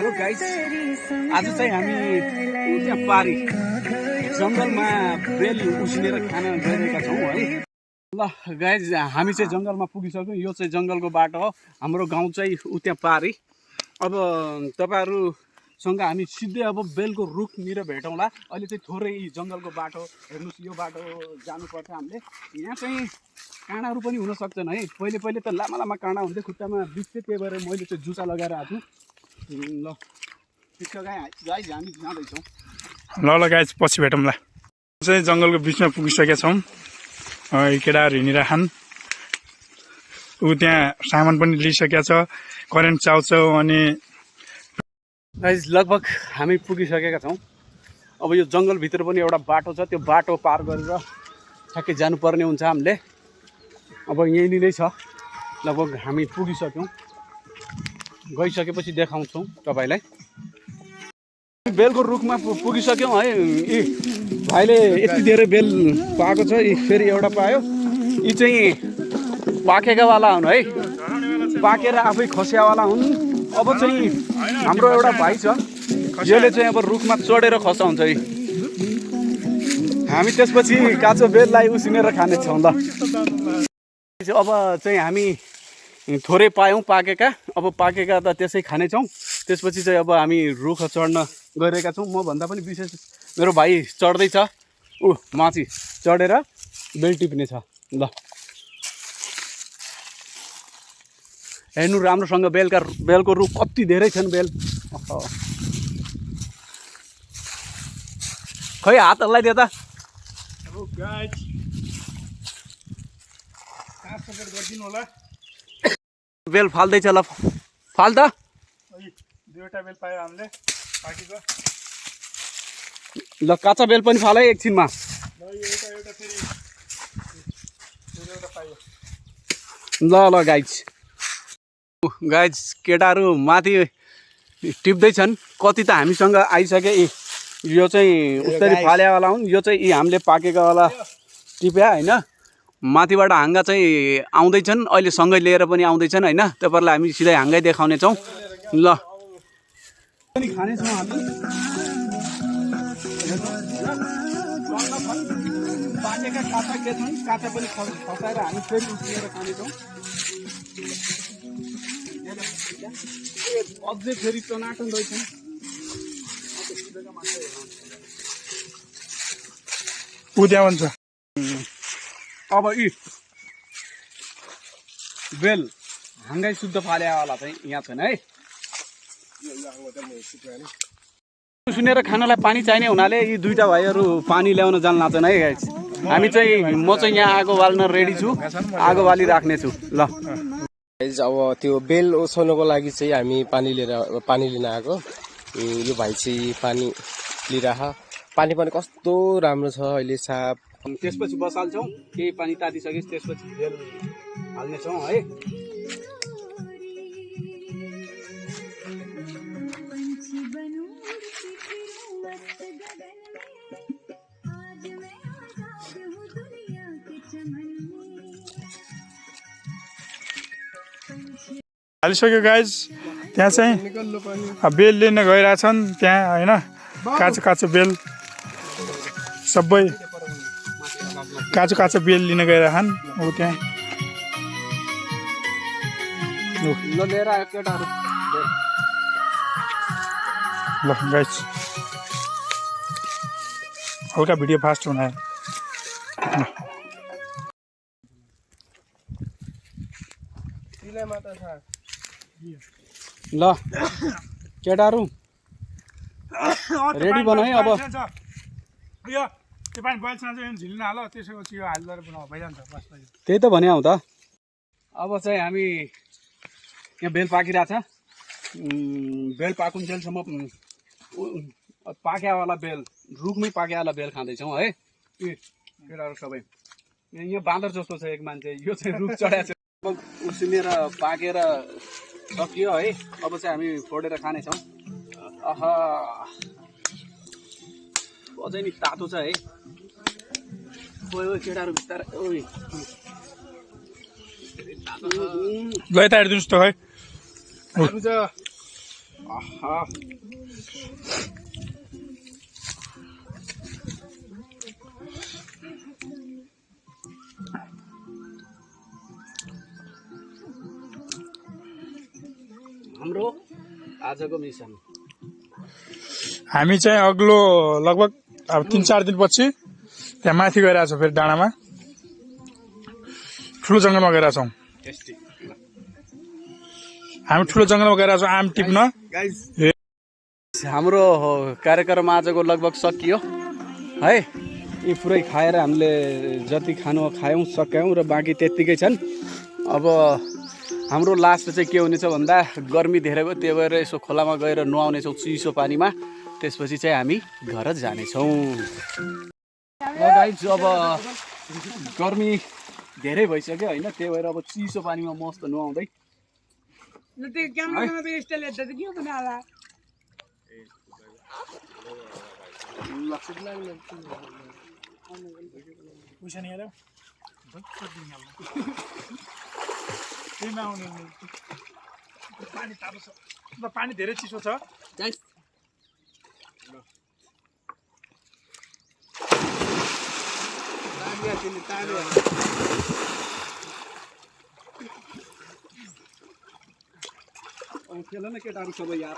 Hello guys, आज चाहिँ हामी त्यहाँ पारी जङ्गलमा बेल उसिनेर खान गइरहेका छौँ है। ल गाइस, हामी चाहिँ जङ्गलमा पुगिसक्यौँ। यो चाहिँ जङ्गलको बाटो हो। हाम्रो गाउँ चाहिँ त्यहाँ पारी। अब तपाईँहरूसँग हामी सिधै अब बेलको रुखनिर भेटौँला। अहिले चाहिँ थोरै जङ्गलको बाटो हेर्नुहोस्, यो बाटो जानुपर्छ हामीले। यहाँ चाहिँ काँडाहरू पनि हुन सक्छन् है। पहिले पहिले त लामा लामा काँडा हुन्थ्यो, खुट्टामा बित्थ्यो, त्यही भएर मैले चाहिँ जुत्ता लगाएर आएको छु। ल ठिक छ गाइस, हामी जाँदैछौँ। ल गाइस, पछि भेटौँला। चाहिँ जङ्गलको बिचमा पुगिसकेका छौँ। केटाहरू हिँडिरहन्। ऊ त्यहाँ सामान पनि लिइसकेका छ, करेन्ट चाउचाउ। अनि गाइस, लगभग हामी पुगिसकेका छौँ। अब यो जङ्गलभित्र पनि एउटा बाटो छ, त्यो बाटो पार गरेर ठ्याक्कै जानुपर्ने हुन्छ हामीले। अब यहीँनिरै छ, लगभग हामी पुगिसक्यौँ। गइसकेपछि देखाउँछौँ तपाईँलाई। बेलको रुखमा पुगिसक्यौँ है। यी भाइले यति धेरै बेल पाएको छ, यी फेरि एउटा पायो। यी चाहिँ पाकेकावाला हुन् है, पाकेर आफै खस्यावाला हुन्। अब चाहिँ हाम्रो एउटा भाइ छ, यसले चाहिँ अब रुखमा चढेर खसाउँछ है। हामी त्यसपछि काँचो बेललाई उसिनेर खानेछौँ। ल अब चाहिँ हामी थोरै पायौँ पाकेका, अब पाकेका त त्यसै खानेछौँ। त्यसपछि चाहिँ अब हामी रुख चढ्न गइरहेका छौँ। म भन्दा पनि विशेष मेरो भाइ चढ्दैछ, ऊ माथि चढेर बेल टिप्ने छ। ल हेर्नु राम्रोसँग बेलको रुख कति धेरै छन् बेल। खै हात हल्लाइदियो त। बेल फाल्दैछ, ल फाल त। दुईवटा बेल पायो हामीले पाकेको। ल काँचा बेल पनि फाल है एकछिनमा। ल गाइज केटाहरू माथि टिप्दैछन्। कति त हामीसँग आइसके। यो चाहिँ उत्तरी फालेवाला हुन्, यो चाहिँ यी हामीले पाकेकावाला टिप्या होइन। माथिबाट हाँगा चाहिँ आउँदैछन्, अहिले सँगै लिएर पनि आउँदैछन् होइन। तपाईँहरूलाई हामी सिधै हाँगै देखाउनेछौँ। ल खानेछौँ हामी। पाकेका काँचा के छन्, काँचा पनि खसाएर हामी फेरि उसिनेर खानेछौँ। अझै फेरि टनाटन रहेछन्। उद्या भन्छ। अब यी बेल हाँगै शुद्ध फालेवाला चाहिँ यहाँ छन् है। सुनेर खानालाई पानी चाहिने हुनाले यी दुईटा भाइहरू पानी ल्याउन जान लाग्छन् है गाइस। हामी चाहिँ म चाहिँ यहाँ आगो बाल्न रेडी छु, आगो बाली राख्नेछु। ल अब त्यो बेल ओछ्याउनको लागि चाहिँ हामी पानी लिन आएको। यो भाइ चाहिँ पानी लिइरह। पानी पनि कस्तो राम्रो छ अहिले, साफ। त्यसपछि बसाल्छौँ, केही पानी तातिसकेपछि त्यसपछि बेल हाल्नेछौँ है। हालिसक्यो गाइज। त्यहाँ चाहिँ बेल लिन गइरहेछन् त्यहाँ होइन। काँचो बेल सबै काँचो बेल लिन गइरहेछन् ऊ त्यहाँ। लिएर आयो केटाहरू। ल गाइज, हल्का भिडियो फास्ट हुन आयो। ल केटाहरू रेडी बन है। अब त्यही त भने आउँ त। अब चाहिँ हामी यहाँ बेल पाकिरहेछ। बेल पाकुन्जेलसम्म पाक्यावाला बेल, रुखमै पाक्यावाला बेल खाँदैछौँ है। केटाहरू सबै यहाँ बाँदर जस्तो छ एक मान्छे, यो चाहिँ रुख चढाएको छ। उसिनेर पाकेर सकियो है। अब चाहिँ हामी फोडेर खानेछौँ। अझै नि तातो छ है। केटाहरू बिस्तारै गए त हेरिदिनुहोस् त खै। आहा हाम्रो आजको मिसन हामी चाहिँ अग्लो लगभग अब 3-4 दिनपछि त्यहाँ माथि गइरहेको छौँ फेरि डाँडामा ठुलो जङ्गलमा गइरहेको छौँ टेस्टी हामी ठुलो जङ्गलमा गइरहेको छौँ आम टिप्न हाम्रो कार्यक्रम आजको लगभग सकियो है यी पुरै खाएर हामीले जति खानु खायौँ सक्यौँ र बाँकी त्यत्तिकै छन् अब हाम्रो लास्ट चाहिँ के हुनेछ भन्दा गर्मी धेरै भयो त्यही भएर यसो खोलामा गएर नुहाउनेछौँ चिसो पानीमा त्यसपछि चाहिँ हामी घर जानेछौँ गाइज अब गर्मी धेरै भइसक्यो होइन त्यही भएर अब चिसो पानीमा मस्त नुहाउँदै पानी धेरै चिसो छ खेल न केटाहरू सबै यार